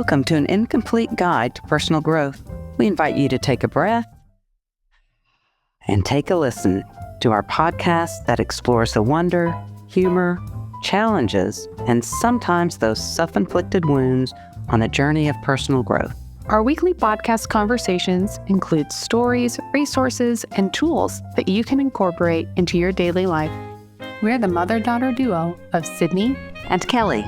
Welcome to an incomplete guide to personal growth. We invite you to take a breath and take a listen to our podcast that explores the wonder, humor, challenges, and sometimes those self-inflicted wounds on a journey of personal growth. Our weekly podcast conversations include stories, resources, and tools that you can incorporate into your daily life. We're the mother-daughter duo of Sydney And Kelly.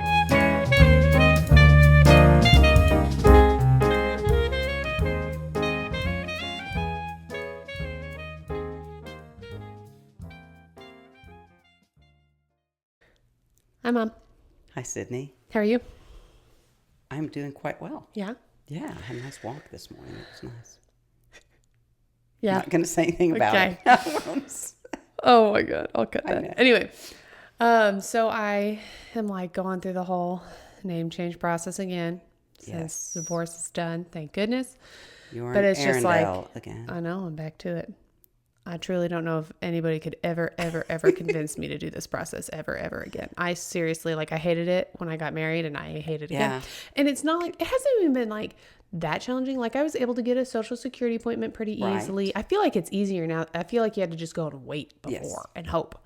Hi, Mom. Hi, Sydney. How are you? I'm doing quite well. Yeah? Yeah, I had a nice walk this morning. It was nice. Yeah. I'm not going to say anything about Okay. it. Oh my God. I'll cut I know. that. Anyway, so I am like going through the whole name change process again since Yes. divorce is done. Thank goodness. You're But an it's just like, Arendelle again. I know, I'm back to it. I truly don't know if anybody could ever convince me to do this process ever again. I seriously, I hated it when I got married and I hate it again. Yeah. And it's not like, it hasn't even been like that challenging. Like I was able to get a Social Security appointment pretty Right. easily. I feel like it's easier now. I feel like you had to just go and wait before Yes. and hope.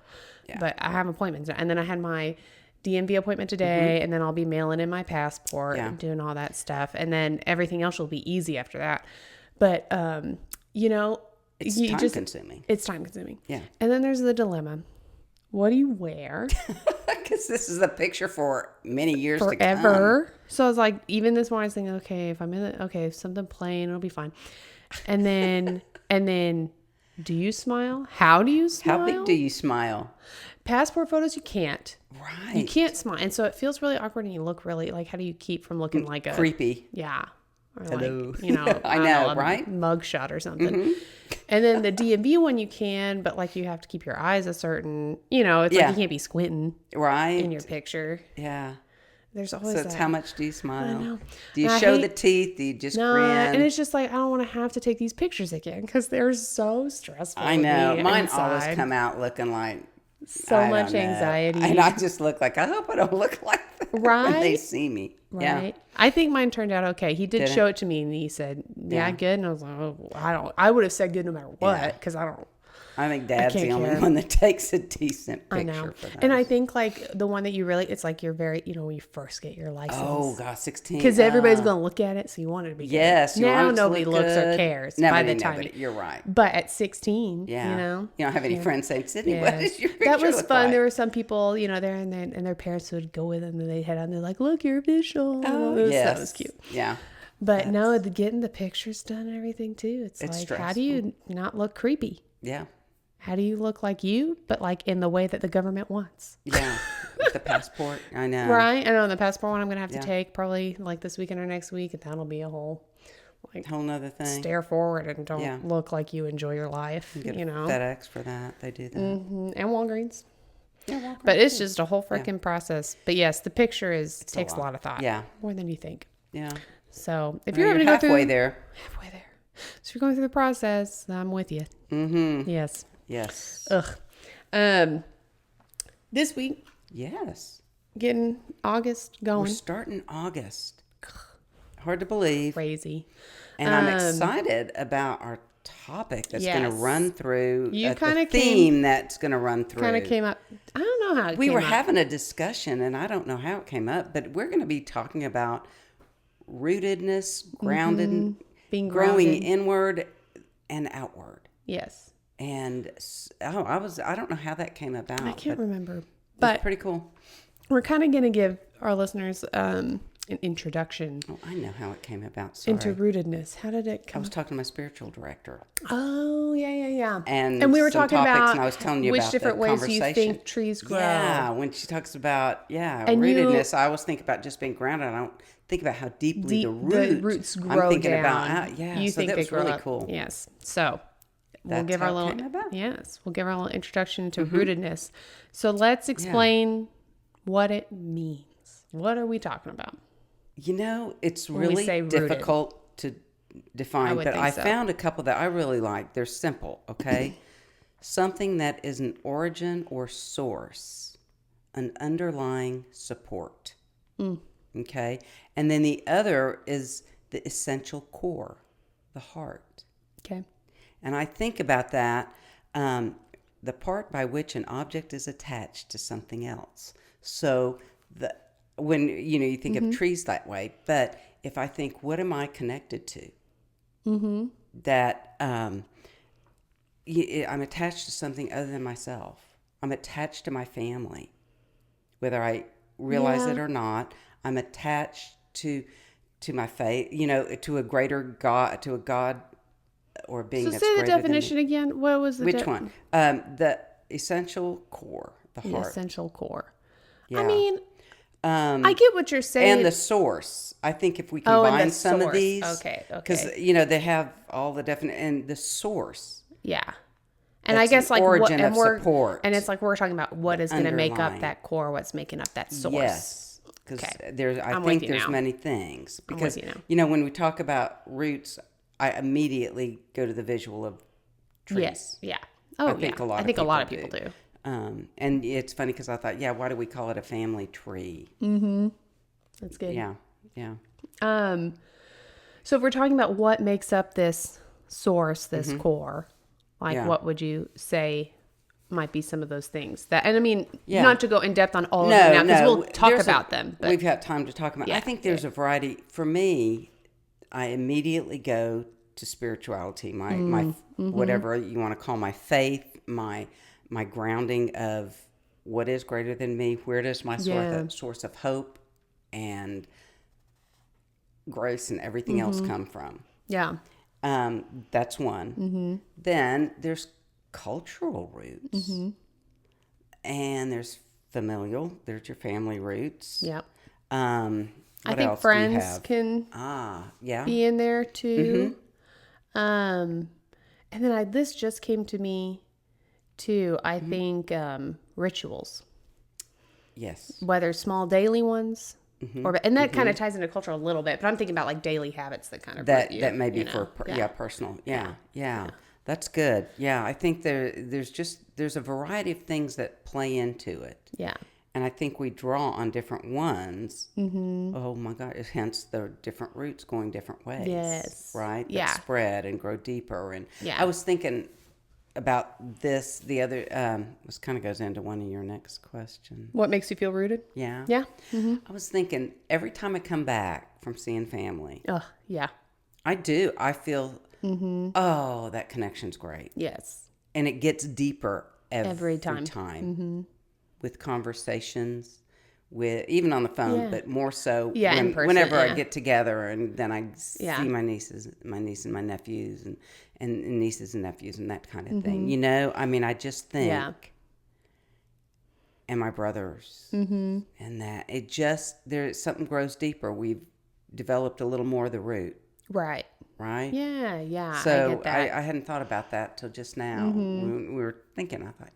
Yeah. But I have appointments now. And then I had my DMV appointment today, and then I'll be mailing in my passport Yeah. and doing all that stuff. And then everything else will be easy after that. But, It's you time just, consuming. it's time consuming. Yeah. And then there's the dilemma. What do you wear Because this is the picture for many years to come. forever? So I was like, even this morning I was thinking, okay, if something plain, it'll be fine. And then do you smile? How do you smile? How big do you smile? Passport photos, you can't. Right. You can't smile. And so it feels really awkward and you look really, how do you keep from looking like a... Creepy. Yeah. Or Hello. I I don't know, a right? mug shot or something. And then the DMV one you can, but you have to keep your eyes a certain, it's Yeah. like you can't be squinting Right. in your picture. Yeah. There's always So it's that. how much do you smile? know. Do you And I show hate- the teeth? Do you just No, grin? and it's just like, I don't want to have to take these pictures again because they're so stressful. I to know. me Mine inside. always come out looking like So I much don't know. anxiety. And I just look like, I hope I don't look like that when they Right? see me. Right. Yeah. I think mine turned out okay. He did Did show it to me and he said, yeah, Yeah. good. And I was like, oh, I would have said good no matter what Yeah. because I don't. I think Dad's can't the only care. one that takes a decent I picture know. for that. And I think the one that you really, it's like you're very, when you first get your license. Oh, God, 16. Because everybody's going to look at it. So you want it to be good. Yes. You Now want it to nobody look looks or good. cares Nobody, by the time. nobody. You're right. But at 16, Yeah. You don't have any friends saying, Sydney, Yeah. what does your picture That was look fun. like? There were some people, there and their parents would go with them and they'd head out and they're like, look, you're official. Oh, That yes. was cute. Yeah. But no, getting the pictures done and everything too. It's like, how stressful. do you not look creepy? Yeah. How do you look like you, but in the way that the government wants? Yeah. With the passport. I know. Right? I know the passport one I'm going to have Yeah. to take probably this weekend or next week. And that'll be a whole Whole nother thing. stare forward and don't Yeah. look like you enjoy your life, Get a FedEx for that. They do that. And Walgreens. Yeah, Walgreens But it's too. just a whole freaking process. But yes, the picture takes a lot of thought. Yeah. More than you think. Yeah. So if Well, you're having to go halfway through there. halfway there. So if you're going through the process, I'm with you. Mm-hmm. Yes. Yes. Ugh. This week, Yes. getting August We're going. starting August. Hard to believe. Crazy. And I'm excited about our topic that's going to Yes. run through You the kinda theme that's going to run through. Kind of came up. I don't know how it We came were up. having a discussion, and I don't know how it came up, but we're going to be talking about rootedness, grounded, Being growing grounded. inward and outward. Yes. And I don't know how that came about. I can't but remember. it's But pretty cool. we're kind of going to give our listeners an introduction Oh, I know how it came about. Sorry. into rootedness. How did it I come? was talking to my spiritual director. Oh, yeah. And we were some talking topics, about and I was telling you which about different the ways you conversation. think trees grow. Yeah, when she talks about And rootedness, I always think about just being grounded. I don't think about how deeply the roots grow I'm thinking down. about You so think that they was grow really up. cool. Yes. So we'll That's give our how it little came about. we'll give our little introduction to rootedness. So let's explain what it means. What are we talking about? It's we really say rooted. difficult to define, would but think I so. found a couple that I really like. They're simple, okay? Something that is an origin or source, an underlying support. Okay. And then the other is the essential core, the heart. Okay. And I think about that, the part by which an object is attached to something else. So when you think of trees that way, but if I think, what am I connected to? That I'm attached to something other than myself. I'm attached to my family, whether I realize it or not. I'm attached to my faith, to a greater God, to a God or a being So that's say the greater than definition me. again. What was the Which one? The essential core, the The heart. essential core. Yeah. I mean, I get what you're saying. And the source. I think if we and combine the some of source. these, Okay. because they have all the definite and the source. Yeah. And That's I guess the like origin of we're support. and it's like we're talking about what is going to make up underlying. that core, what's making up that source. Yes, because Okay. I I'm think with you there's now. many things. Because with you now. when we talk about roots, I immediately go to the visual of trees. Yes. Yeah. Oh, I think a lot of people do. And it's funny because I thought, why do we call it a family tree? That's good. Yeah, yeah. So if we're talking about what makes up this source, this core, what would you say might be some of those things that, and I mean, not to go in depth on all of them now, because we'll talk about them. But we've got time to talk about. I think there's a variety. For me, I immediately go to spirituality, my whatever you want to call my faith, my grounding of what is greater than me. Where does my source of hope and grace and everything else come from? Yeah. That's one. Then there's cultural roots, and there's familial. There's your family roots. Yep. What I think else friends do you have? can be in there too. And then this just came to me too. I think rituals. Yes. Whether small daily ones, and that kind of ties into culture a little bit. But I'm thinking about like daily habits that kind of that may be for personal. Yeah. That's good. Yeah, I think there's a variety of things that play into it. Yeah. And I think we draw on different ones. Oh my God! Hence the different roots going different ways. Yes. Right. Yeah. That spread and grow deeper. And Yeah. I was thinking about this. The other this kind of goes into one of your next questions. What makes you feel rooted? Yeah. Yeah. I was thinking every time I come back from seeing family, Oh, yeah. I do. I feel oh, that connection's great. Yes. And it gets deeper every time. With conversations, with even on the phone, but more so in person, whenever I get together, and then I see my niece and my nephews and nieces and nephews and that kind of thing. I mean, I just think, and my brothers, and that it just something grows deeper. We've developed a little more of the root. Right. Right? Yeah, yeah. So I get that. I hadn't thought about that till just now. When we were thinking, I thought,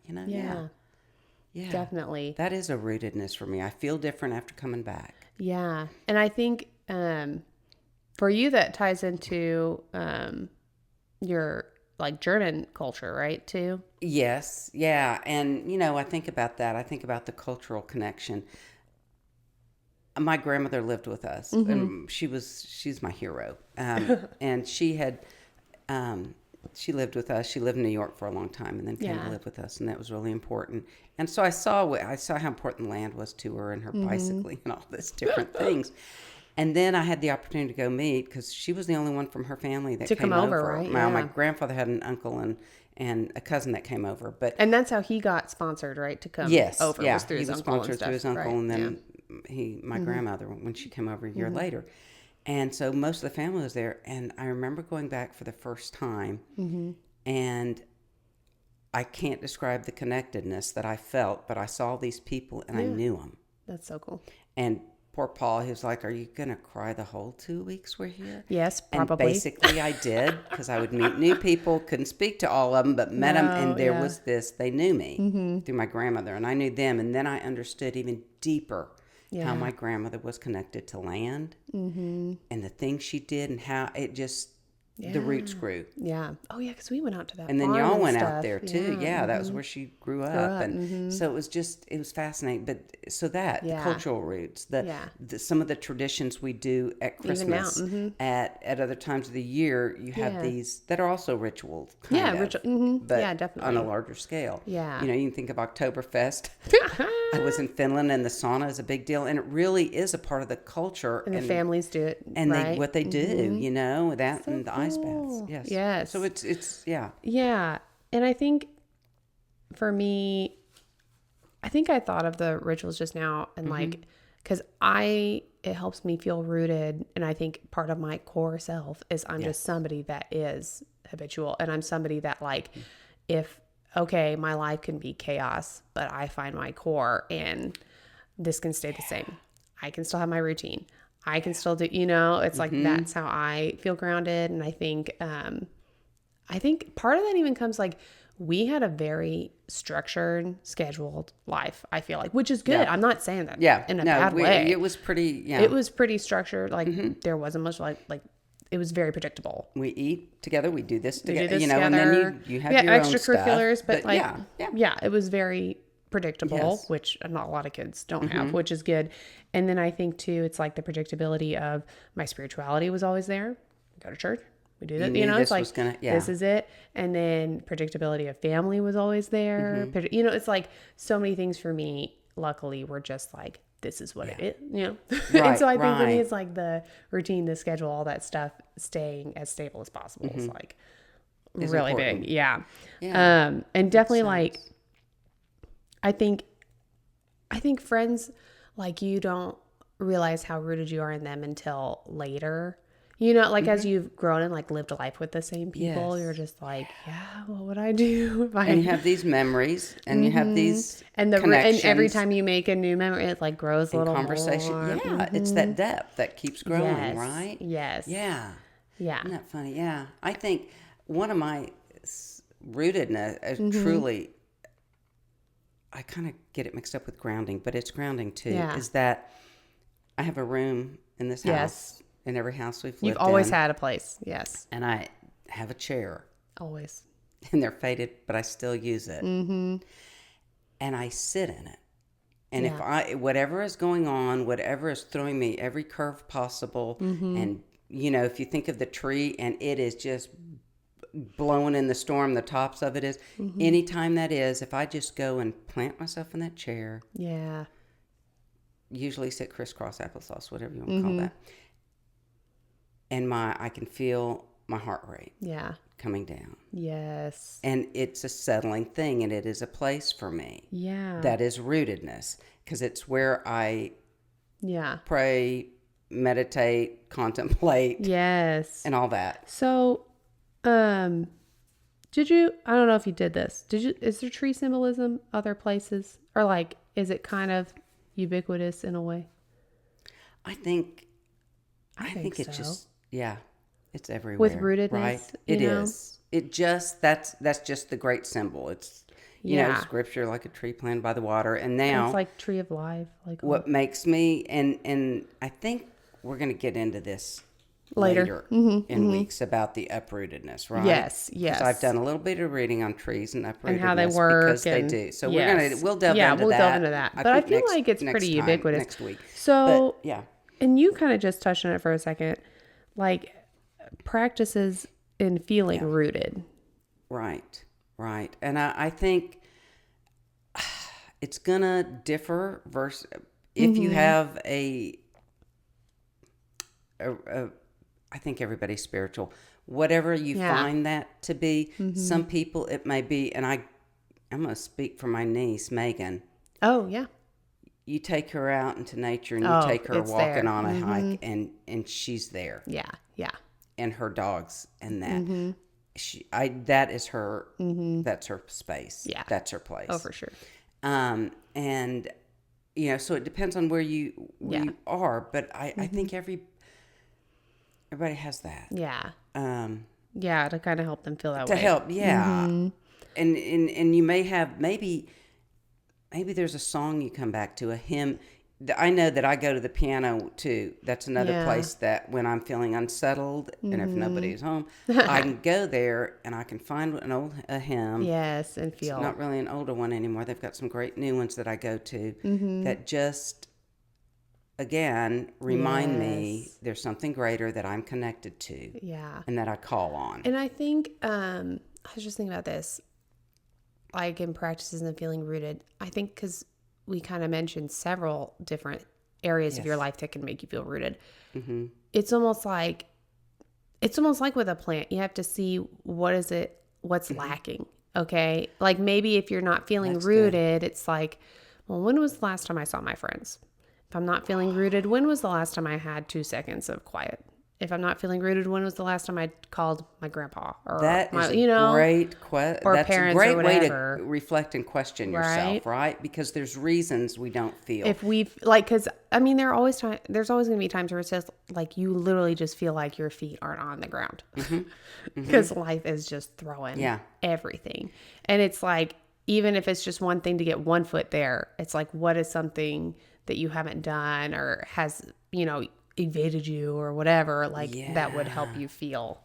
yeah, definitely. that is a rootedness for me. I feel different after coming back. Yeah. And I think for you that ties into your like German culture, right, too? Yes, yeah. And, I think about that. I think about the cultural connection. My grandmother lived with us, and she's my hero. And she lived with us. She lived in New York for a long time, and then came to live with us, and that was really important. And so I saw how important land was to her, and her bicycling and all these different things. And then I had the opportunity to go meet, because she was the only one from her family that came over. Right? My grandfather had an uncle and a cousin that came over, and that's how he got sponsored, right, to come over. Yeah, was through he his was uncle sponsored through his uncle, right? and then my grandmother when she came over a year later. And so most of the family was there, and I remember going back for the first time, and I can't describe the connectedness that I felt, but I saw these people and I knew them. That's so cool. And poor Paul, he was like, "Are you going to cry the whole 2 weeks we're here?" Yes, probably. And basically I did, because I would meet new people, couldn't speak to all of them, but met them, and there was this, they knew me through my grandmother, and I knew them, and then I understood even deeper how my grandmother was connected to land and the things she did, and how it just, the roots grew. Yeah. Oh, yeah, because we went out to that and then farm y'all and went stuff. out there too. Yeah, that was where she grew up. And so it was fascinating. But the cultural roots, the some of the traditions we do at Christmas, at other times of the year, you have these that are also rituals, but definitely on a larger scale. Yeah, you can think of Oktoberfest. I was in Finland, and the sauna is a big deal, and it really is a part of the culture. And the families do it, and right? what they do, that, so and the ice baths. Yes. So it's yeah. And I think for me, I think I thought of the rituals just now, and because it helps me feel rooted. And I think part of my core self is I'm just somebody that is habitual. And I'm somebody that my life can be chaos, but I find my core and this can stay the same. I can still have my routine. I can still do, it's like, that's how I feel grounded. And I think part of that even comes we had a very structured, scheduled life, I feel like, which is good. I'm not saying that in a bad way. It was pretty, It was pretty structured. There wasn't much it was very predictable. We eat together. We do this together. together. And then you have your extracurriculars, own stuff. But it was very predictable, which not a lot of kids don't have, which is good. And then I think too, it's the predictability of my spirituality was always there. We go to church. We do that, it's this is it. And then predictability of family was always there. It's so many things for me, luckily, were just this is what it is, Right, and so I think for me, it's the routine, the schedule, all that stuff, staying as stable as possible is really important. Big. Yeah. And definitely I think friends you don't realize how rooted you are in them until later. As you've grown and lived a life with the same people, you're just what would I do if I... And you have these memories, and you have these and every time you make a new memory, it grows a little conversation. More. Yeah, it's that depth that keeps growing, right? Yes. Yeah. Yeah. Isn't that funny? Yeah. I think one of my rootedness, truly, I kind of get it mixed up with grounding, but it's grounding too, is that I have a room in this house. In every house we've lived in. You've always had a place, yes. And I have a chair. Always. And they're faded, but I still use it. And I sit in it. And if whatever is going on, whatever is throwing me every curve possible, and, if you think of the tree and it is just blowing in the storm, the tops of it is, anytime that is, if I just go and plant myself in that chair. Yeah. Usually sit crisscross applesauce, whatever you want to call that. And I can feel my heart rate coming down. Yes. And it's a settling thing, and it is a place for me. Yeah. That is rootedness, because it's where I pray, meditate, contemplate. Yes. And all that. So, did you, I don't know if you did this. Is there tree symbolism other places? Or is it kind of ubiquitous in a way? I think it's so. just... Yeah, it's everywhere. With rootedness, right? It is. It just that's just the great symbol. It's scripture like a tree planted by the water, and now it's like tree of life. What makes me and I think we're going to get into this later in weeks about the uprootedness, right? Yes. I've done a little bit of reading on trees and uprootedness and how they work because they do. So we'll delve into that. But I feel like it's pretty ubiquitous next week. So and you kind of just touched on it for a second. Practices in feeling rooted. Right. And I think it's going to differ versus if you have I think everybody's spiritual. Whatever you find that to be, some people it may be, and I'm going to speak for my niece, Megan. Oh, yeah. You take her out into nature and you take her walking on a hike and she's there. Yeah. And her dogs and that. That is her, that's her space. Yeah. That's her place. Oh, for sure. And, so it depends on where you are, but I think everybody has that. Yeah. To kind of help them feel that way. To help, yeah. And you may have, maybe there's a song you come back to, a hymn I know that I go to the piano too. That's another place that when I'm feeling unsettled and if nobody's home, I can go there and I can find a hymn. Yes, and feel. It's not really an older one anymore. They've got some great new ones that I go to that just, again, remind me there's something greater that I'm connected to. Yeah. And that I call on. And I think, I was just thinking about this, like in practices and feeling rooted, I think because we kind of mentioned several different areas of your life that can make you feel rooted. Mm-hmm. It's almost like with a plant, you have to see what's lacking. Okay. Like maybe if you're not feeling rooted, it's like, well, when was the last time I saw my friends? If I'm not feeling rooted, when was the last time I had 2 seconds of quiet? If I'm not feeling rooted, when was the last time I called my grandpa? Or that is a great question. That's a great way to reflect and question yourself, right? Because there's reasons we don't feel. If we've because I mean, there's always going to be times where it's just like you literally just feel like your feet aren't on the ground because life is just throwing everything, and it's like even if it's just one thing to get one foot there, it's like what is something that you haven't done or has evaded you or whatever, that would help you feel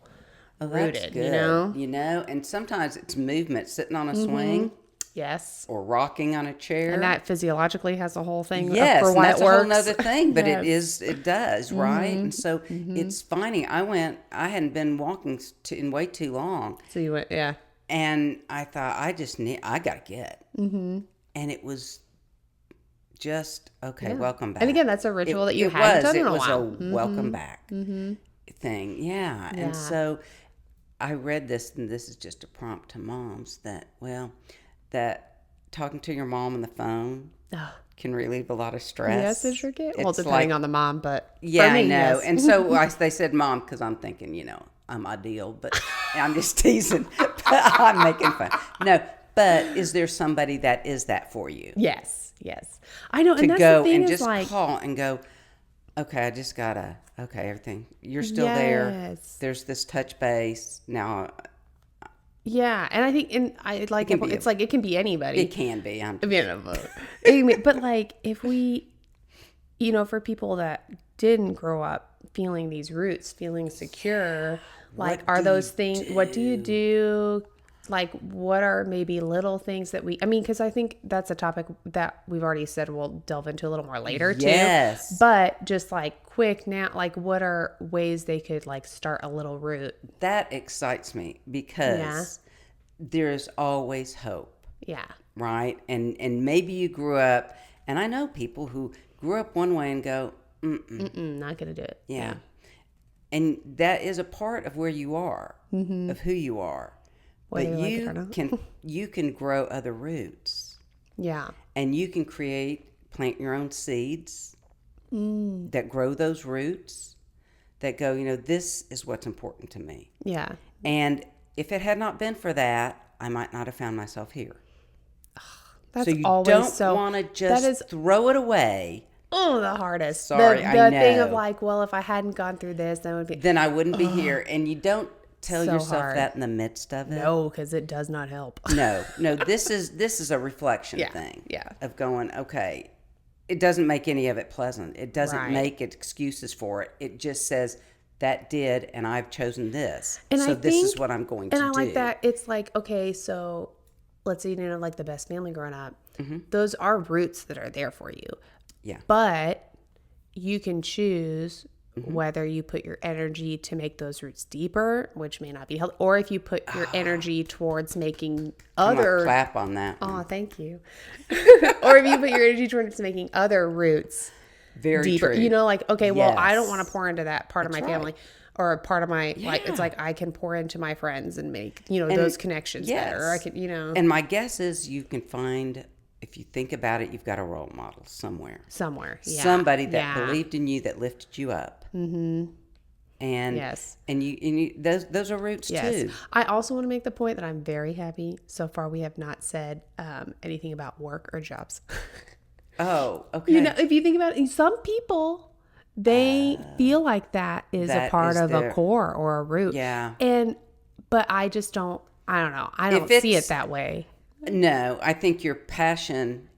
rooted, and sometimes it's movement, sitting on a swing, yes, or rocking on a chair, and that physiologically has a whole thing. Yes, for why and that's it works. a whole other thing, but it does, right? And so it's finding. I hadn't been walking in way too long, so you went, and I thought I gotta get, and it was. Just welcome back. And again, that's a ritual that you hadn't done in a while. It was a welcome back thing, yeah. And so I read this, and this is just a prompt to moms that talking to your mom on the phone can relieve a lot of stress. Yes, it sure can. Well, depending on the mom, but for me, I know. Yes. And so they said mom because I'm thinking, I'm ideal, but I'm just teasing. I'm making fun. No, but is there somebody that is that for you? Yes. I know. And that's go the thing and is just call and go, okay, I just gotta, everything. You're still there. There's this touch base. Now. Yeah. And I think, it can be anybody. It can be. But like if we, for people that didn't grow up feeling these roots, feeling secure, like are those things, what do you do? Like, what are maybe little things that because I think that's a topic that we've already said we'll delve into a little more later too. Yes. But just like quick now, like what are ways they could like start a little root? That excites me because there's always hope. Yeah. Right? And maybe you grew up, and I know people who grew up one way and go, not going to do it. Yeah. And that is a part of where you are, of who you are. But you can grow other roots. Yeah. And you can plant your own seeds that grow those roots that go, this is what's important to me. Yeah. And if it had not been for that, I might not have found myself here. That's so you always don't want to just throw it away. Oh, the hardest. Sorry, the I know. thing of like, well, if I hadn't gone through this, then I wouldn't be here. And you don't tell yourself that in the midst of it. No, because it does not help. No. This is a reflection thing. Yeah. Of going, okay, it doesn't make any of it pleasant. It doesn't make excuses for it. It just says that did, and I've chosen this. And so this is what I'm going to do. And I like that. It's like, okay, so let's say, like the best family growing up, those are roots that are there for you. Yeah. But you can choose whether you put your energy to make those roots deeper, which may not be healthy, or if you put your energy towards making other... clap on that. Oh, thank you. Or if you put your energy towards making other roots very deeper. True. Like, okay, well, I don't want to pour into that part of my family or part of my... Like, it's like I can pour into my friends and make, those connections better. Or I can, And my guess is you can find... If you think about it, you've got a role model somewhere. Yeah. Somebody that believed in you, that lifted you up. Mm-hmm. And and you those are roots too. I also want to make the point that I'm very happy. So far, we have not said anything about work or jobs. Oh, okay. If you think about it, some people they feel like that is a part of a core or a root. Yeah. But I just don't. I don't know. I don't see it that way. No, I think your passion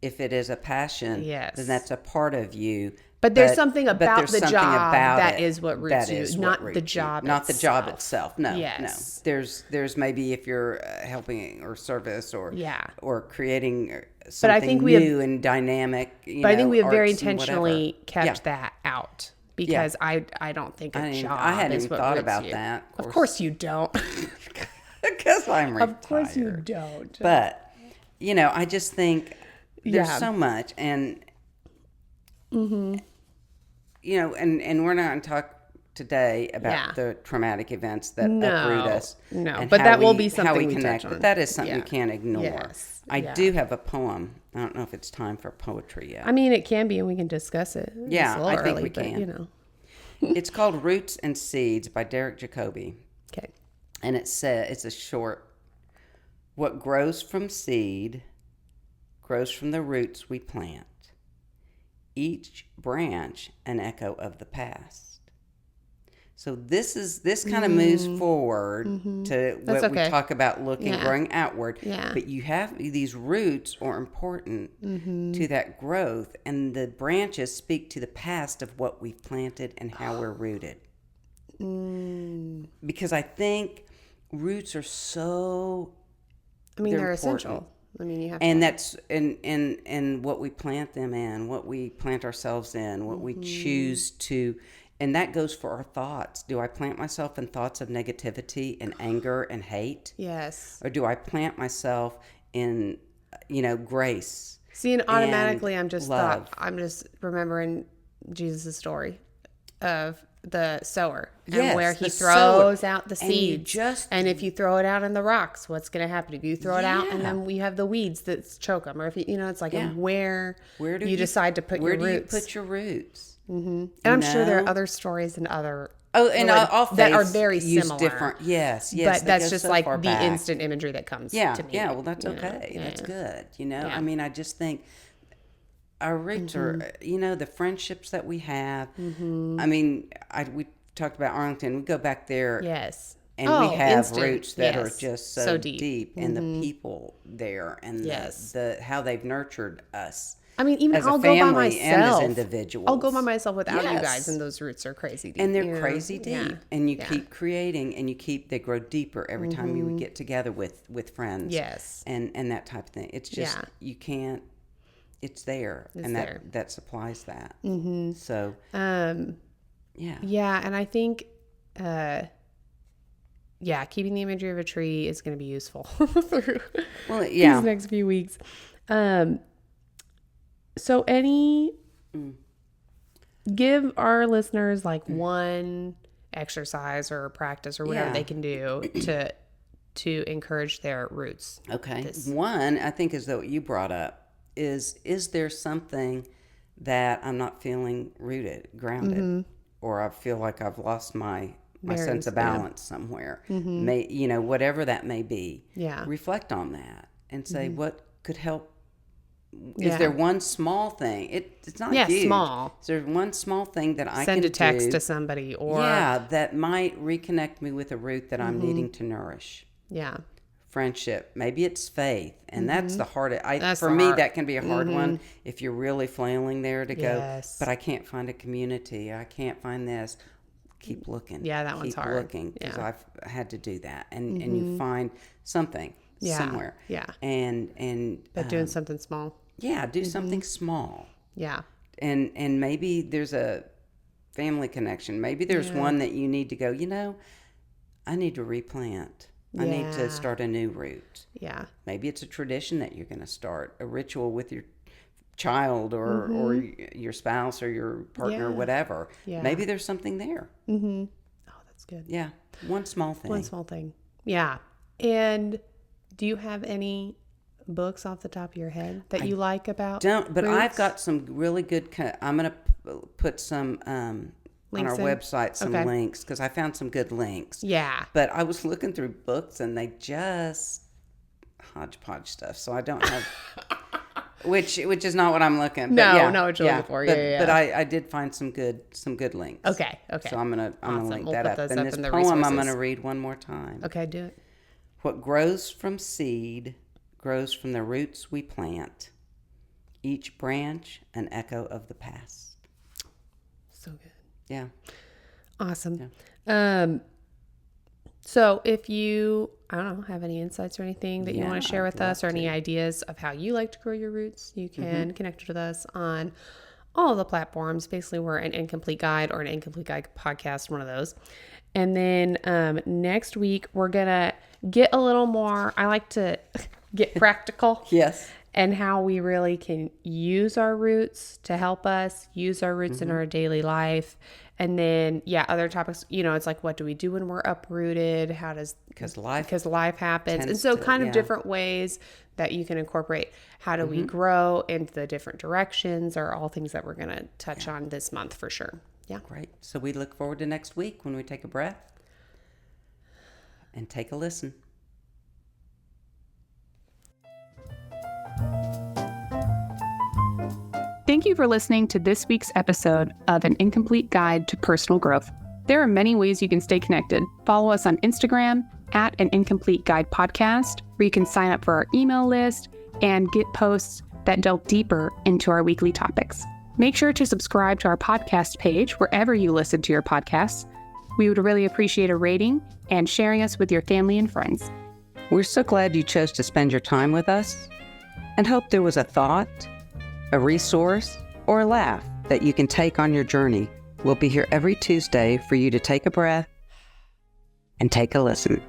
if it is a passion, Yes. then that's a part of you. But there's something about there's the something job about that it is what roots that you, is what not roots the you. job Not the job itself. itself. No, Yes. no. There's maybe if you're helping or service or creating something I think new and dynamic. But I think we have very arts and intentionally whatever. kept that out because I don't think a job I hadn't is even what thought roots about you. that. Of course you don't. Because I'm retired. Of course you don't. But, I just think there's so much. And, and we're not going to talk today about the traumatic events that uproot us. No, and but that will be how something we we connect. touch on. But that is something you can't ignore. Yes. I do have a poem. I don't know if it's time for poetry yet. I mean, it can be, and we can discuss it. Yeah, it's a little I think early, we but, can. It's called Roots and Seeds by Derek Jacobi. Okay. And it says, it's a short, what grows from seed grows from the roots we plant. Each branch an echo of the past. So this kind of moves forward to what we talk about growing outward. Yeah. But you have these roots are important to that growth, and the branches speak to the past of what we've planted and how we're rooted. Because I think roots are so. I mean, they're important. essential. I mean, you have and to. That's and what we plant them in, what we plant ourselves in, what we choose to, and that goes for our thoughts. Do I plant myself in thoughts of negativity and anger and hate? Yes. Or do I plant myself in, grace? See, and automatically I'm just remembering Jesus' story of the sower and where he throws out the seeds. And if you throw it out in the rocks, what's going to happen? If you throw it out and then we have the weeds that choke them, or if it's like where do you decide to put your roots? Where do you put your roots? And I'm sure there are other stories and other all faiths that are very similar. Different, yes, but that's just like the instant imagery that comes to me. Yeah, well, that's okay. That's good. I mean, I just think our roots are, the friendships that we have. I mean, we talked about Arlington. We go back there. Yes. And we have roots that are just so deep. And the people there and the how they've nurtured us. I mean, even as I'll a go by family myself. and as individuals. I'll go by myself without you guys, and those roots are crazy deep. And they're crazy deep. And you keep creating, and they grow deeper every time you get together with friends. Yes. And that type of thing. It's just, you can't, it's there. That supplies that. So, Yeah, and I think, keeping the imagery of a tree is going to be useful through these next few weeks. So give our listeners like one exercise or practice or whatever they can do to encourage their roots. Okay. One, I think, is what you brought up is there something that I'm not feeling rooted, grounded, or I feel like I've lost my sense of balance somewhere. Whatever that may be. Yeah. Reflect on that and say, what could help? Is there one small thing? It's not huge. Small. Is there one small thing that I can send a text do, to somebody or that might reconnect me with a root that I'm needing to nourish? Yeah. Friendship. Maybe it's faith, and that's the hardest. For me, that can be a hard one if you're really flailing there to go. But I can't find a community. I can't find this. Keep looking. Yeah, that one's hard. Keep looking because I've had to do that, and you find something somewhere. Yeah. But doing something small. Yeah, do something small. Yeah. And maybe there's a family connection. Maybe there's one that you need to go, I need to replant. I need to start a new root. Yeah. Maybe it's a tradition that you're going to start, a ritual with your child or your spouse or your partner or whatever. Yeah. Maybe there's something there. Oh, that's good. Yeah. One small thing. Yeah. And do you have any books off the top of your head that you like about but roots? I've got some really good I'm going to put some on our website some links because I found some good links. Yeah. But I was looking through books and they just hodgepodge stuff, so I don't have which is not what I'm looking. But no, what you're looking for. But I did find some good links. Okay. So I'm gonna link that up. And this poem resources. I'm gonna read one more time. Okay, do it. What grows from seed grows from the roots we plant. each branch an echo of the past. So good. Yeah. Awesome. Yeah. So if you, I don't know, have any insights or anything that you want to share with us, or any ideas of how you like to grow your roots, you can connect with us on all of the platforms. Basically, we're an Incomplete Guide or an Incomplete Guide podcast, one of those. And then next week, we're going to get a little more, I like to get practical. Yes. And how we really can use our roots to help us, use our roots in our daily life. And then, other topics, it's like, what do we do when we're uprooted? How does, because life happens. And so kind of different ways that you can incorporate how do we grow into the different directions, are all things that we're going to touch on this month for sure. Yeah. Great. So we look forward to next week when we take a breath and take a listen. Thank you for listening to this week's episode of An Incomplete Guide to Personal Growth. There are many ways you can stay connected. Follow us on Instagram at An Incomplete Guide Podcast, where you can sign up for our email list and get posts that delve deeper into our weekly topics. Make sure to subscribe to our podcast page wherever you listen to your podcasts. We would really appreciate a rating and sharing us with your family and friends. We're so glad you chose to spend your time with us, and hope there was a thought, a resource, or a laugh that you can take on your journey. We'll be here every Tuesday for you to take a breath and take a listen.